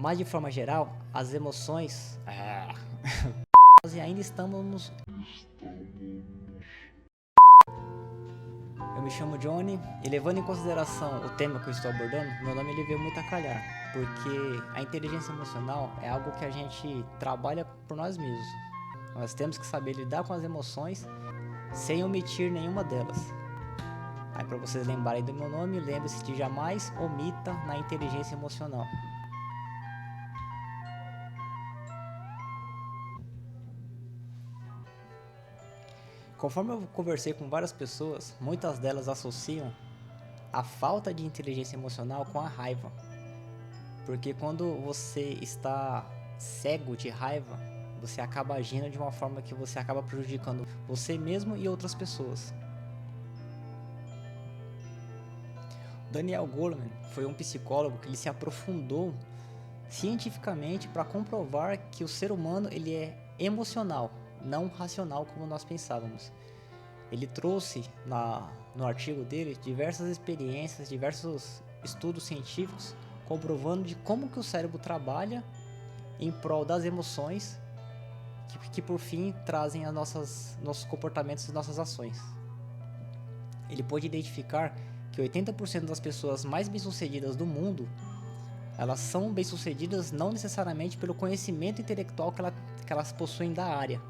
Mas de forma geral, as emoções nós ainda estamos. Eu me chamo Johnny e, levando em consideração o tema que eu estou abordando, meu nome veio muito a calhar, porque a inteligência emocional é algo que a gente trabalha por nós mesmos. Nós temos que saber lidar com as emoções sem omitir nenhuma delas. Aí, para vocês lembrarem do meu nome, lembre-se de jamais omita na inteligência emocional. Conforme eu conversei com várias pessoas, muitas delas associam a falta de inteligência emocional com a raiva. Porque quando você está cego de raiva, você acaba agindo de uma forma que você acaba prejudicando você mesmo e outras pessoas. Daniel Goleman foi um psicólogo que ele se aprofundou cientificamente para comprovar que o ser humano ele é emocional, não racional como nós pensávamos. Ele trouxe no artigo dele diversas experiências, diversos estudos científicos comprovando de como que o cérebro trabalha em prol das emoções que por fim trazem nossos comportamentos e nossas ações. Ele pôde identificar que 80% das pessoas mais bem-sucedidas do mundo, elas são bem-sucedidas não necessariamente pelo conhecimento intelectual que elas possuem da área,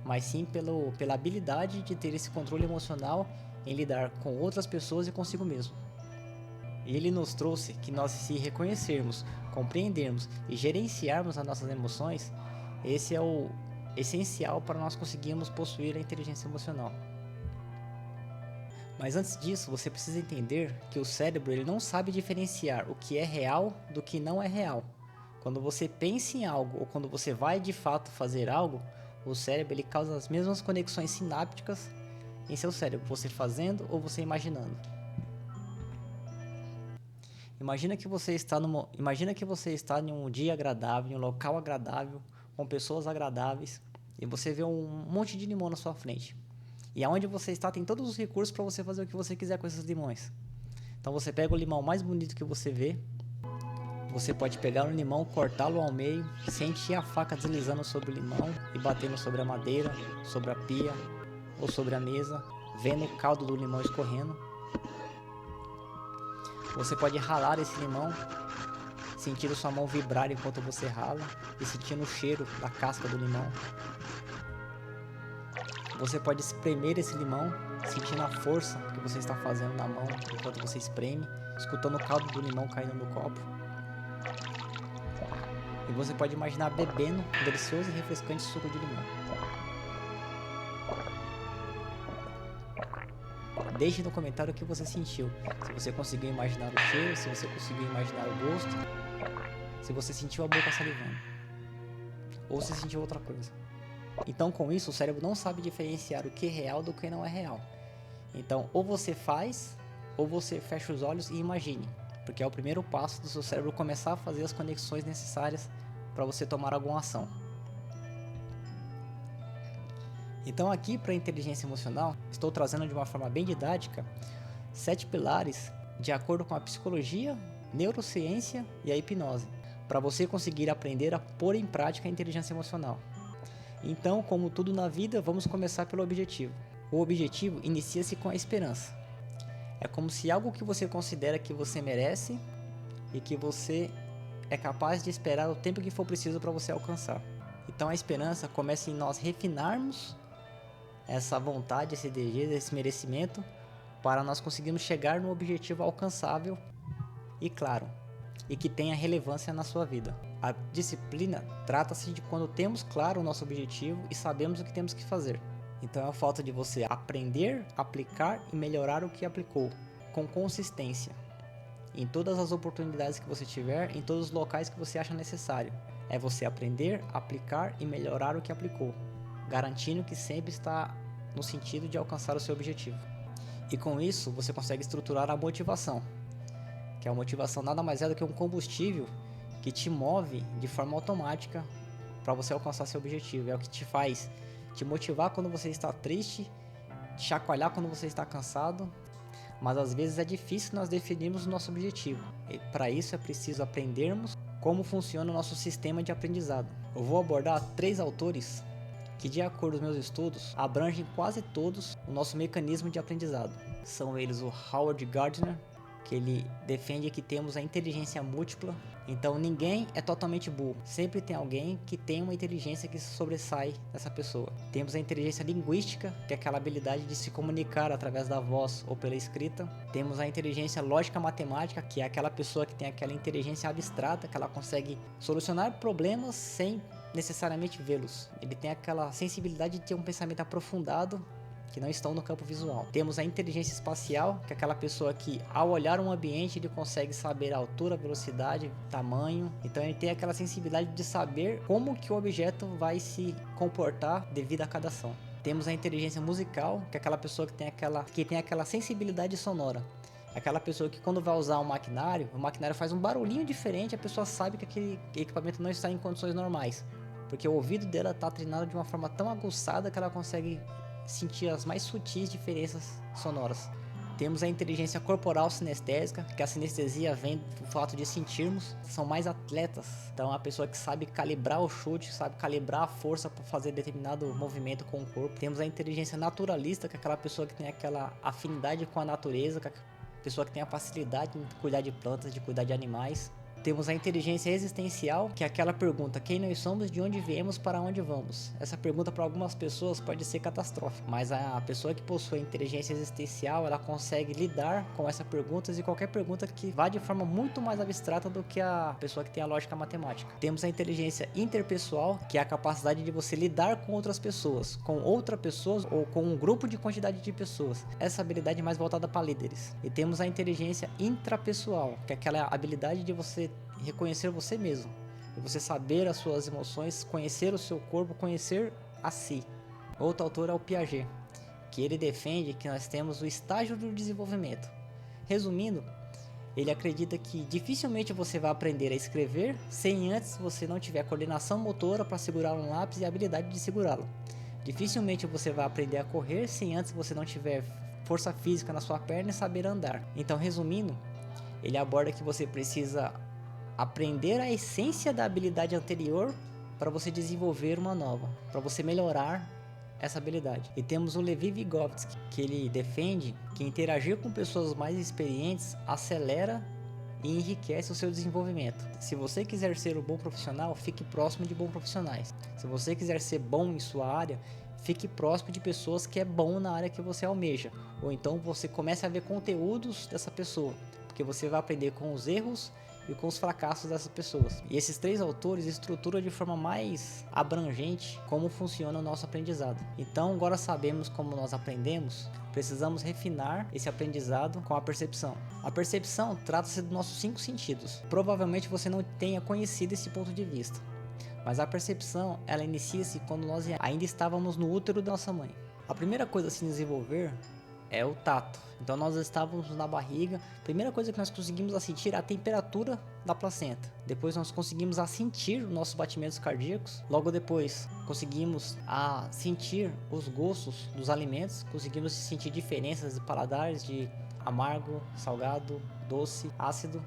mas sim pela habilidade de ter esse controle emocional em lidar com outras pessoas e consigo mesmo. Ele nos trouxe que nós, se reconhecermos, compreendermos e gerenciarmos as nossas emoções, esse é o essencial para nós conseguirmos possuir a inteligência emocional. Mas antes disso, você precisa entender que o cérebro ele não sabe diferenciar o que é real do que não é real. Quando você pensa em algo ou quando você vai de fato fazer algo, o cérebro ele causa as mesmas conexões sinápticas em seu cérebro, você fazendo ou você imaginando. Imagina que você está em um dia agradável, em um local agradável, com pessoas agradáveis, e você vê um monte de limão na sua frente. E aonde você está tem todos os recursos para você fazer o que você quiser com esses limões. Então você pega o limão mais bonito que você vê, você pode pegar um limão, cortá-lo ao meio, sentir a faca deslizando sobre o limão e batendo sobre a madeira, sobre a pia ou sobre a mesa, vendo o caldo do limão escorrendo. Você pode ralar esse limão, sentindo sua mão vibrar enquanto você rala e sentindo o cheiro da casca do limão. Você pode espremer esse limão, sentindo a força que você está fazendo na mão enquanto você espreme, escutando o caldo do limão caindo no copo. E você pode imaginar bebendo um delicioso e refrescante suco de limão. Deixe no comentário o que você sentiu, se você conseguiu imaginar o cheiro, se você conseguiu imaginar o gosto, se você sentiu a boca salivando, ou se sentiu outra coisa. Então, com isso, o cérebro não sabe diferenciar o que é real do que não é real. Então, ou você faz, ou você fecha os olhos e imagine, porque é o primeiro passo do seu cérebro começar a fazer as conexões necessárias para você tomar alguma ação. Então, aqui para a inteligência emocional, estou trazendo de uma forma bem didática 7 pilares de acordo com a psicologia, neurociência e a hipnose, para você conseguir aprender a pôr em prática a inteligência emocional. Então, como tudo na vida, vamos começar pelo objetivo. O objetivo inicia-se com a esperança. É como se algo que você considera que você merece e que você é capaz de esperar o tempo que for preciso para você alcançar. Então a esperança começa em nós refinarmos essa vontade, esse desejo, esse merecimento, para nós conseguirmos chegar no objetivo alcançável e claro, e que tenha relevância na sua vida. A disciplina trata-se de quando temos claro o nosso objetivo e sabemos o que temos que fazer. Então é a falta de você aprender, aplicar e melhorar o que aplicou, com consistência, em todas as oportunidades que você tiver, em todos os locais que você acha necessário. É você aprender, aplicar e melhorar o que aplicou, garantindo que sempre está no sentido de alcançar o seu objetivo. E com isso você consegue estruturar a motivação, que a motivação nada mais é do que um combustível que te move de forma automática para você alcançar seu objetivo. É o que te faz te motivar quando você está triste, te chacoalhar quando você está cansado, mas às vezes é difícil nós definirmos o nosso objetivo. E para isso é preciso aprendermos como funciona o nosso sistema de aprendizado. Eu vou abordar 3 autores que, de acordo com meus estudos, abrangem quase todos o nosso mecanismo de aprendizado. São eles o Howard Gardner, que ele defende que temos a inteligência múltipla, então ninguém é totalmente burro, sempre tem alguém que tem uma inteligência que sobressai dessa pessoa. Temos a inteligência linguística, que é aquela habilidade de se comunicar através da voz ou pela escrita. Temos a inteligência lógica matemática, que é aquela pessoa que tem aquela inteligência abstrata, que ela consegue solucionar problemas sem necessariamente vê-los. Ele tem aquela sensibilidade de ter um pensamento aprofundado que não estão no campo visual. Temos a inteligência espacial, que é aquela pessoa que, ao olhar um ambiente, ele consegue saber a altura, velocidade, tamanho. Então ele tem aquela sensibilidade de saber como que o objeto vai se comportar devido a cada ação. Temos a inteligência musical, que é aquela pessoa que tem aquela sensibilidade sonora. Aquela pessoa que, quando vai usar o maquinário faz um barulhinho diferente, a pessoa sabe que aquele equipamento não está em condições normais, porque o ouvido dela está treinado de uma forma tão aguçada que ela consegue sentir as mais sutis diferenças sonoras. Temos a inteligência corporal sinestésica, que a sinestesia vem do fato de sentirmos. São mais atletas, então a pessoa que sabe calibrar o chute, sabe calibrar a força para fazer determinado movimento com o corpo. Temos a inteligência naturalista, que é aquela pessoa que tem aquela afinidade com a natureza, que é a pessoa que tem a facilidade de cuidar de plantas, de cuidar de animais. Temos a inteligência existencial, que é aquela pergunta: quem nós somos, de onde viemos, para onde vamos? Essa pergunta para algumas pessoas pode ser catastrófica, mas a pessoa que possui a inteligência existencial, ela consegue lidar com essas perguntas e qualquer pergunta que vá de forma muito mais abstrata do que a pessoa que tem a lógica matemática. Temos a inteligência interpessoal, que é a capacidade de você lidar com outras pessoas, com outras pessoas ou com um grupo de quantidade de pessoas. Essa habilidade é mais voltada para líderes. E temos a inteligência intrapessoal, que é aquela habilidade de você reconhecer você mesmo, de você saber as suas emoções, conhecer o seu corpo, conhecer a si. Outro autor é o Piaget, que ele defende que nós temos o estágio do desenvolvimento. Resumindo, ele acredita que dificilmente você vai aprender a escrever sem antes você não tiver coordenação motora para segurar um lápis e a habilidade de segurá-lo. Dificilmente você vai aprender a correr sem antes você não tiver força física na sua perna e saber andar. Então, resumindo, ele aborda que você precisa aprender a essência da habilidade anterior para você desenvolver uma nova, para você melhorar essa habilidade. E temos o Levi Vygotsky, que ele defende que interagir com pessoas mais experientes acelera e enriquece o seu desenvolvimento. Se você quiser ser um bom profissional, fique próximo de bons profissionais. Se você quiser ser bom em sua área, fique próximo de pessoas que é bom na área que você almeja. Ou então você comece a ver conteúdos dessa pessoa, porque você vai aprender com os erros e com os fracassos dessas pessoas. E esses 3 autores estruturam de forma mais abrangente como funciona o nosso aprendizado. Então, agora sabemos como nós aprendemos, precisamos refinar esse aprendizado com a percepção. A percepção trata-se dos nossos 5 sentidos. Provavelmente você não tenha conhecido esse ponto de vista, mas a percepção, ela inicia-se quando nós ainda estávamos no útero da nossa mãe. A primeira coisa a se desenvolver é o tato. Então nós estávamos na barriga, primeira coisa que nós conseguimos sentir é a temperatura da placenta. Depois nós conseguimos sentir os nossos batimentos cardíacos. Logo depois conseguimos sentir os gostos dos alimentos, conseguimos sentir diferenças de paladares de amargo, salgado, doce, ácido.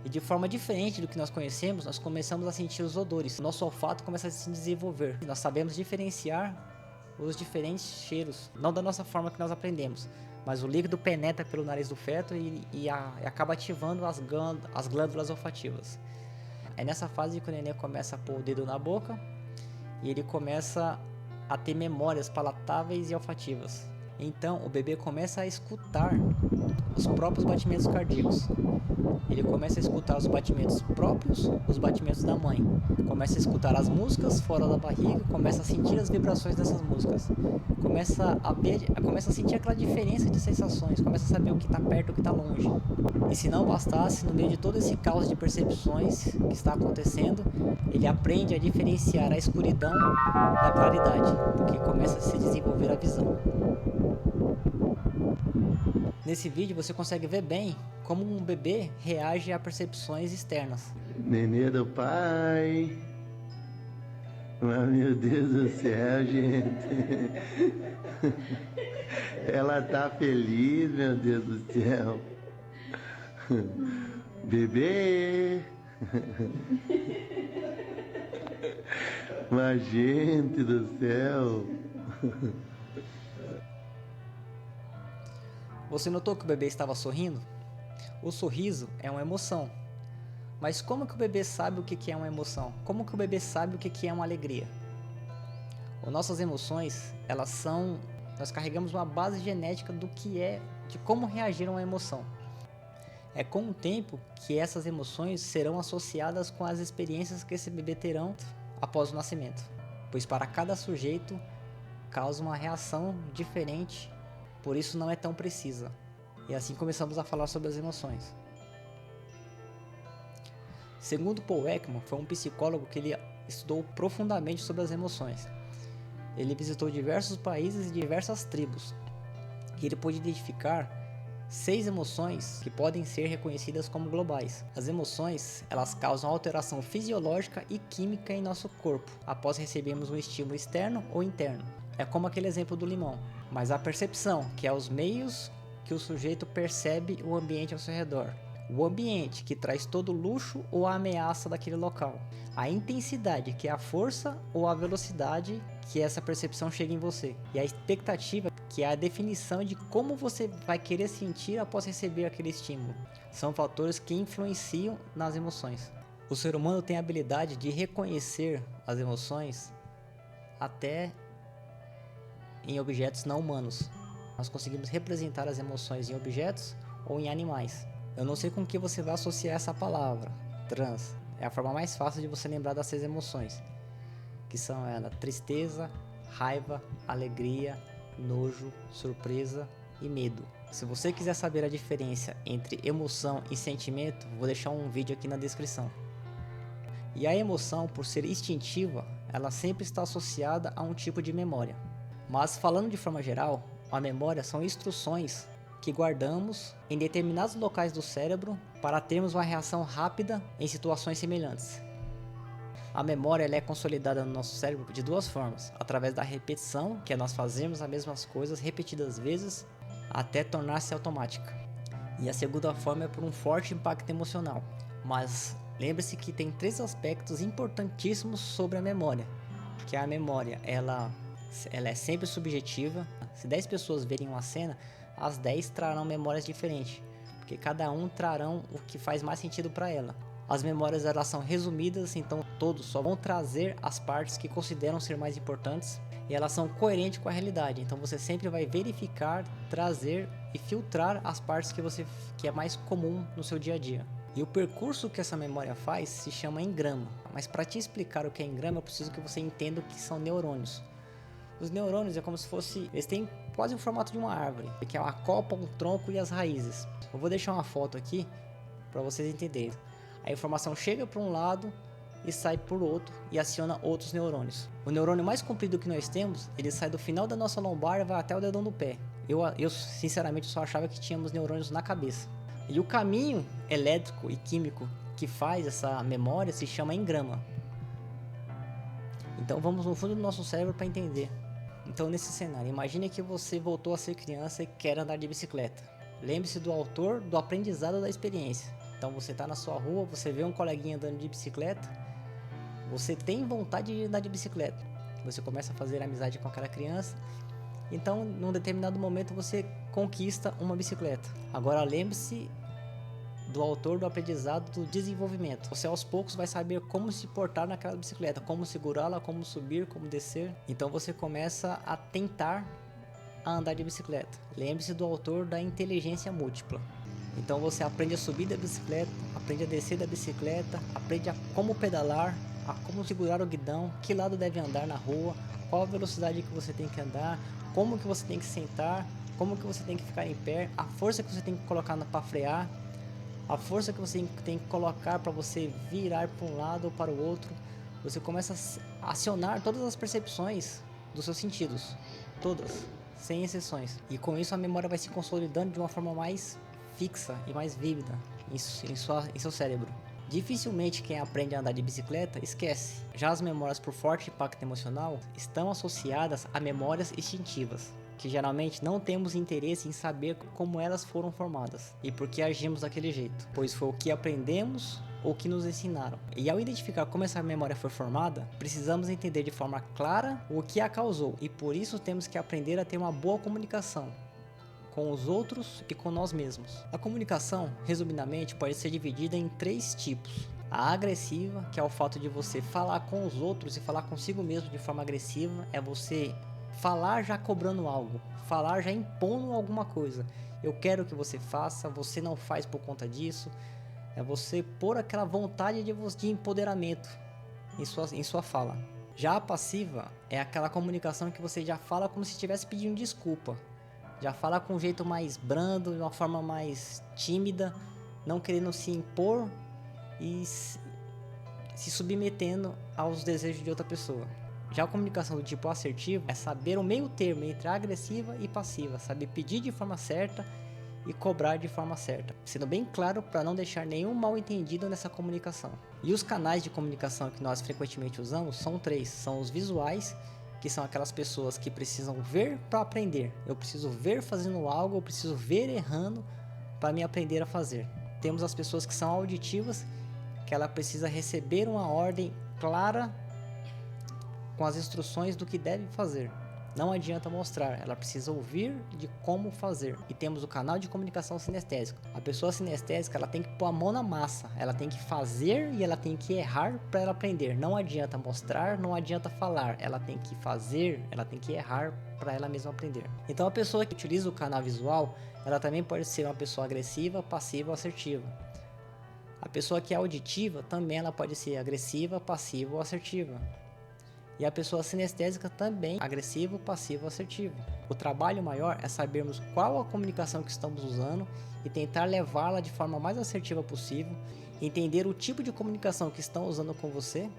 E de forma diferente do que nós conhecemos, nós começamos a sentir os odores. Nosso olfato começa a se desenvolver. Nós sabemos diferenciar os diferentes cheiros, não da nossa forma que nós aprendemos, mas o líquido penetra pelo nariz do feto e acaba ativando as glândulas olfativas. É nessa fase que o neném começa a pôr o dedo na boca e ele começa a ter memórias palatáveis e olfativas. Então o bebê começa a escutar os próprios batimentos cardíacos. Ele começa a escutar os batimentos próprios, os batimentos da mãe. Começa a escutar as músicas fora da barriga, começa a sentir as vibrações dessas músicas. Começa a sentir aquela diferença de sensações, começa a saber o que está perto e o que está longe. E se não bastasse, no meio de todo esse caos de percepções que está acontecendo, ele aprende a diferenciar a escuridão da claridade, porque começa a se desenvolver a visão. Nesse vídeo você consegue ver bem como um bebê reage a percepções externas. Nenê do pai. Mas, meu Deus do céu, gente. Ela tá feliz, meu Deus do céu. Bebê. Mas, gente do céu. Você notou que o bebê estava sorrindo? O sorriso é uma emoção. Mas como que o bebê sabe o que é uma emoção? Como que o bebê sabe o que é uma alegria? As nossas emoções, nós carregamos uma base genética de como reagir a uma emoção. É com o tempo que essas emoções serão associadas com as experiências que esse bebê terão após o nascimento, pois para cada sujeito causa uma reação diferente, por isso não é tão precisa. E assim começamos a falar sobre as emoções. Segundo Paul Ekman, foi um psicólogo que ele estudou profundamente sobre as emoções. Ele visitou diversos países e diversas tribos, e ele pôde identificar 6 emoções que podem ser reconhecidas como globais. As emoções, elas causam alteração fisiológica e química em nosso corpo, após recebermos um estímulo externo ou interno. É como aquele exemplo do limão. Mas a percepção, que é os meios que o sujeito percebe o ambiente ao seu redor. O ambiente, que traz todo o luxo ou a ameaça daquele local. A intensidade, que é a força ou a velocidade que essa percepção chega em você. E a expectativa, que é a definição de como você vai querer sentir após receber aquele estímulo. São fatores que influenciam nas emoções. O ser humano tem a habilidade de reconhecer as emoções até em objetos não humanos. Nós conseguimos representar as emoções em objetos ou em animais. Eu não sei com que você vai associar essa palavra, trans. É a forma mais fácil de você lembrar das 6 emoções, que são elas: tristeza, raiva, alegria, nojo, surpresa e medo. Se você quiser saber a diferença entre emoção e sentimento, vou deixar um vídeo aqui na descrição. E a emoção, por ser instintiva, ela sempre está associada a um tipo de memória. Mas falando de forma geral, a memória são instruções que guardamos em determinados locais do cérebro para termos uma reação rápida em situações semelhantes. A memória ela é consolidada no nosso cérebro de 2 formas: através da repetição, que é nós fazermos as mesmas coisas repetidas vezes até tornar-se automática. E a segunda forma é por um forte impacto emocional. Mas lembre-se que tem 3 aspectos importantíssimos sobre a memória, que a memória ela é sempre subjetiva. Se 10 pessoas verem uma cena, as 10 trarão memórias diferentes, porque cada um trarão o que faz mais sentido para ela. As memórias elas são resumidas, então todos só vão trazer as partes que consideram ser mais importantes, e elas são coerentes com a realidade. Então você sempre vai verificar, trazer e filtrar as partes que é mais comum no seu dia a dia. E o percurso que essa memória faz se chama engrama. Mas para te explicar o que é engrama, eu preciso que você entenda o que são neurônios. Os neurônios é como se fosse, eles têm quase o formato de uma árvore, que é uma copa, um tronco e as raízes. Eu vou deixar uma foto aqui para vocês entenderem. A informação chega para um lado e sai por outro e aciona outros neurônios. O neurônio mais comprido que nós temos, ele sai do final da nossa lombar e vai até o dedão do pé. Eu sinceramente só achava que tínhamos neurônios na cabeça. E o caminho elétrico e químico que faz essa memória se chama engrama. Então vamos no fundo do nosso cérebro para entender. Então nesse cenário, imagine que você voltou a ser criança e quer andar de bicicleta. Lembre-se do autor do aprendizado da experiência. Então você está na sua rua, você vê um coleguinha andando de bicicleta, você tem vontade de andar de bicicleta. Você começa a fazer amizade com aquela criança, então num determinado momento você conquista uma bicicleta. Agora lembre-se do autor do aprendizado do desenvolvimento. Você aos poucos vai saber como se portar naquela bicicleta, como segurá-la, como subir, como descer. Então você começa a tentar andar de bicicleta. Lembre-se do autor da inteligência múltipla. Então você aprende a subir da bicicleta, aprende a descer da bicicleta, aprende a como pedalar, a como segurar o guidão, que lado deve andar na rua, qual a velocidade que você tem que andar, como que você tem que sentar, como que você tem que ficar em pé, a força que você tem que colocar para frear, a força que você tem que colocar para você virar para um lado ou para o outro. Você começa a acionar todas as percepções dos seus sentidos, todas, sem exceções. E com isso a memória vai se consolidando de uma forma mais fixa e mais vívida em seu cérebro. Dificilmente quem aprende a andar de bicicleta esquece. Já as memórias por forte impacto emocional estão associadas a memórias instintivas, que geralmente não temos interesse em saber como elas foram formadas e por que agimos daquele jeito, pois foi o que aprendemos ou que nos ensinaram. E ao identificar como essa memória foi formada, precisamos entender de forma clara o que a causou, e por isso temos que aprender a ter uma boa comunicação com os outros e com nós mesmos. A comunicação, resumidamente, pode ser dividida em 3 tipos. A agressiva, que é o fato de você falar com os outros e falar consigo mesmo de forma agressiva, é você falar já cobrando algo, falar já impondo alguma coisa. Eu quero que você faça, você não faz por conta disso. É você pôr aquela vontade de empoderamento em sua fala. Já a passiva é aquela comunicação que você já fala como se estivesse pedindo desculpa. Já fala com um jeito mais brando, de uma forma mais tímida, não querendo se impor e se submetendo aos desejos de outra pessoa. Já a comunicação do tipo assertivo é saber o meio termo entre agressiva e passiva, saber pedir de forma certa e cobrar de forma certa, sendo bem claro para não deixar nenhum mal entendido nessa comunicação. E os canais de comunicação que nós frequentemente usamos são 3, são os visuais, que são aquelas pessoas que precisam ver para aprender. Eu preciso ver fazendo algo, eu preciso ver errando para me aprender a fazer. Temos as pessoas que são auditivas, que ela precisa receber uma ordem clara com as instruções do que deve fazer. Não adianta mostrar, ela precisa ouvir de como fazer. E temos o canal de comunicação sinestésico. A pessoa sinestésica, ela tem que pôr a mão na massa, ela tem que fazer e ela tem que errar para ela aprender. Não adianta mostrar, não adianta falar, ela tem que fazer, ela tem que errar para ela mesma aprender. Então a pessoa que utiliza o canal visual, ela também pode ser uma pessoa agressiva, passiva ou assertiva. A pessoa que é auditiva também ela pode ser agressiva, passiva ou assertiva. E a pessoa sinestésica também, agressivo, passivo, assertivo. O trabalho maior é sabermos qual a comunicação que estamos usando e tentar levá-la de forma mais assertiva possível, entender o tipo de comunicação que estão usando com você,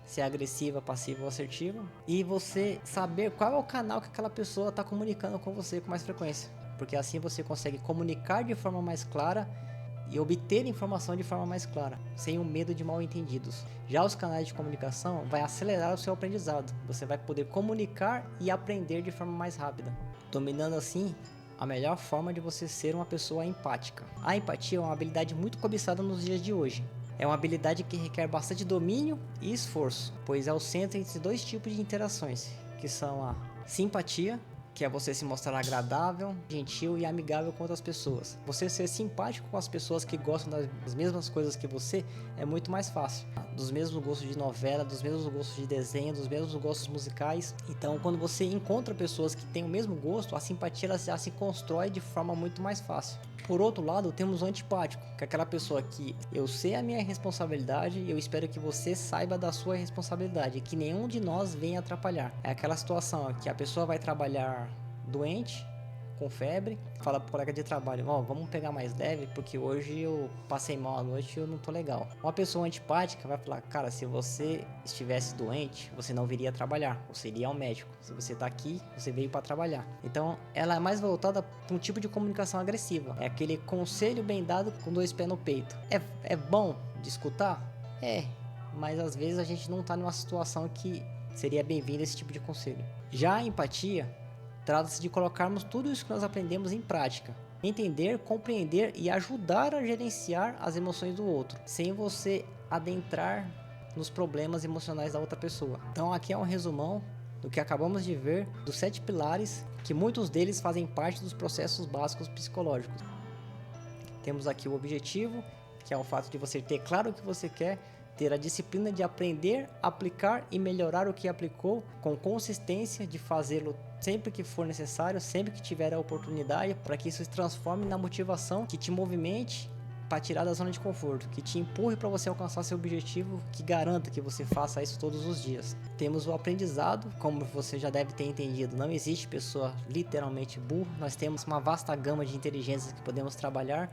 se é agressiva, passiva ou assertiva, e você saber qual é o canal que aquela pessoa está comunicando com você com mais frequência, porque assim você consegue comunicar de forma mais clara e obter informação de forma mais clara, sem o medo de mal entendidos. Já os canais de comunicação vai acelerar o seu aprendizado. Você vai poder comunicar e aprender de forma mais rápida, dominando assim a melhor forma de você ser uma pessoa empática. A empatia é uma habilidade muito cobiçada nos dias de hoje. É uma habilidade que requer bastante domínio e esforço, pois é o centro entre 2 tipos de interações, que são a simpatia, que é você se mostrar agradável, gentil e amigável com outras pessoas. Você ser simpático com as pessoas que gostam das mesmas coisas que você é muito mais fácil. Dos mesmos gostos de novela, dos mesmos gostos de desenho, dos mesmos gostos musicais. Então, quando você encontra pessoas que têm o mesmo gosto, a simpatia ela já se constrói de forma muito mais fácil. Por outro lado, temos o antipático, que é aquela pessoa que eu sei a minha responsabilidade e eu espero que você saiba da sua responsabilidade, que nenhum de nós venha atrapalhar. É aquela situação que a pessoa vai trabalhar doente, com febre, fala pro colega de trabalho, vamos pegar mais leve, porque hoje eu passei mal à noite e eu não tô legal. Uma pessoa antipática vai falar, cara, se você estivesse doente, você não viria trabalhar, você iria ao médico. Se você tá aqui, você veio para trabalhar. Então, ela é mais voltada para um tipo de comunicação agressiva. É aquele conselho bem dado com 2 pés no peito. É bom de escutar? É, mas às vezes a gente não tá numa situação que seria bem-vindo esse tipo de conselho. Já a empatia trata-se de colocarmos tudo isso que nós aprendemos em prática. Entender, compreender e ajudar a gerenciar as emoções do outro, sem você adentrar nos problemas emocionais da outra pessoa. Então aqui é um resumão do que acabamos de ver dos 7 pilares, que muitos deles fazem parte dos processos básicos psicológicos. Temos aqui o objetivo, que é o fato de você ter claro o que você quer, ter a disciplina de aprender, aplicar e melhorar o que aplicou com consistência, de fazê-lo sempre que for necessário, sempre que tiver a oportunidade, para que isso se transforme na motivação que te movimente para tirar da zona de conforto, que te empurre para você alcançar seu objetivo, que garanta que você faça isso todos os dias. Temos o aprendizado, como você já deve ter entendido, não existe pessoa literalmente burra, nós temos uma vasta gama de inteligências que podemos trabalhar.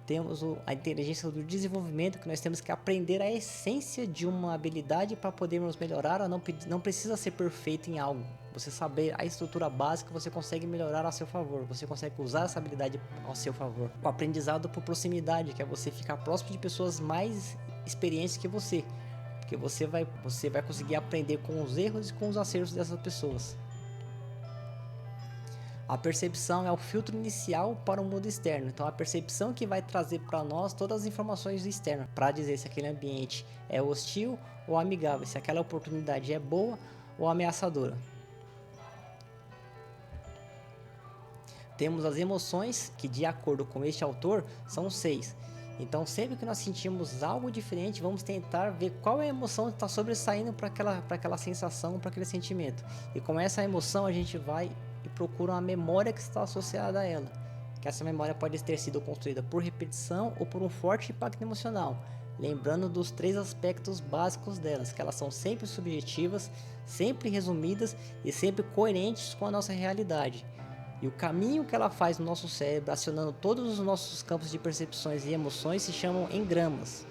Temos a inteligência do desenvolvimento, que nós temos que aprender a essência de uma habilidade para podermos melhorar. Não precisa ser perfeito em algo. Você saber a estrutura básica, você consegue melhorar a seu favor. Você consegue usar essa habilidade ao seu favor. O aprendizado por proximidade, que é você ficar próximo de pessoas mais experientes que você. Porque você vai conseguir aprender com os erros e com os acertos dessas pessoas. A percepção é o filtro inicial para o mundo externo. Então a percepção que vai trazer para nós todas as informações externas, para dizer se aquele ambiente é hostil ou amigável, se aquela oportunidade é boa ou ameaçadora. Temos as emoções, que de acordo com este autor, são 6. Então sempre que nós sentimos algo diferente, vamos tentar ver qual é a emoção que está sobressaindo para aquela sensação, para aquele sentimento. E com essa emoção a gente vai e procura uma memória que está associada a ela. Que essa memória pode ter sido construída por repetição ou por um forte impacto emocional. Lembrando dos 3 aspectos básicos delas, que elas são sempre subjetivas, sempre resumidas e sempre coerentes com a nossa realidade. E o caminho que ela faz no nosso cérebro, acionando todos os nossos campos de percepções e emoções, se chamam engramas.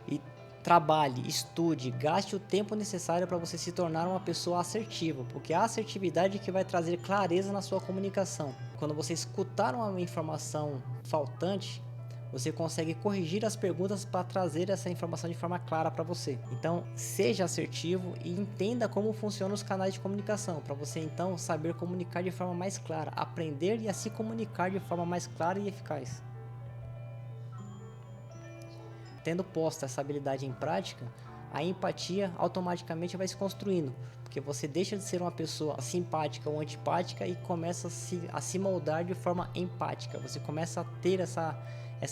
E trabalhe, estude, gaste o tempo necessário para você se tornar uma pessoa assertiva, porque a assertividade é que vai trazer clareza na sua comunicação. Quando você escutar uma informação faltante, você consegue corrigir as perguntas para trazer essa informação de forma clara para você. Então, seja assertivo e entenda como funcionam os canais de comunicação, para você então saber comunicar de forma mais clara, aprender e a se comunicar de forma mais clara e eficaz. Tendo posta essa habilidade em prática, a empatia automaticamente vai se construindo, porque você deixa de ser uma pessoa simpática ou antipática e começa a se moldar de forma empática. Você começa a ter essa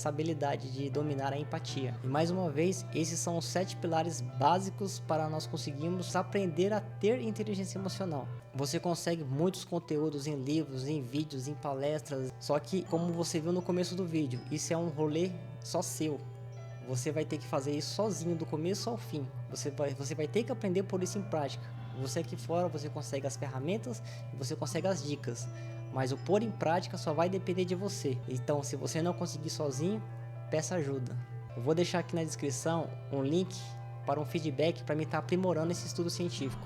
habilidade de dominar a empatia. E mais uma vez, esses são os 7 pilares básicos para nós conseguirmos aprender a ter inteligência emocional. Você consegue muitos conteúdos em livros, em vídeos, em palestras, só que como você viu no começo do vídeo, isso é um rolê só seu. Você vai ter que fazer isso sozinho do começo ao fim. Você vai ter que aprender por isso em prática. Você aqui fora, você consegue as ferramentas e você consegue as dicas. Mas o pôr em prática só vai depender de você. Então, se você não conseguir sozinho, peça ajuda. Eu vou deixar aqui na descrição um link para um feedback para mim estar aprimorando esse estudo científico.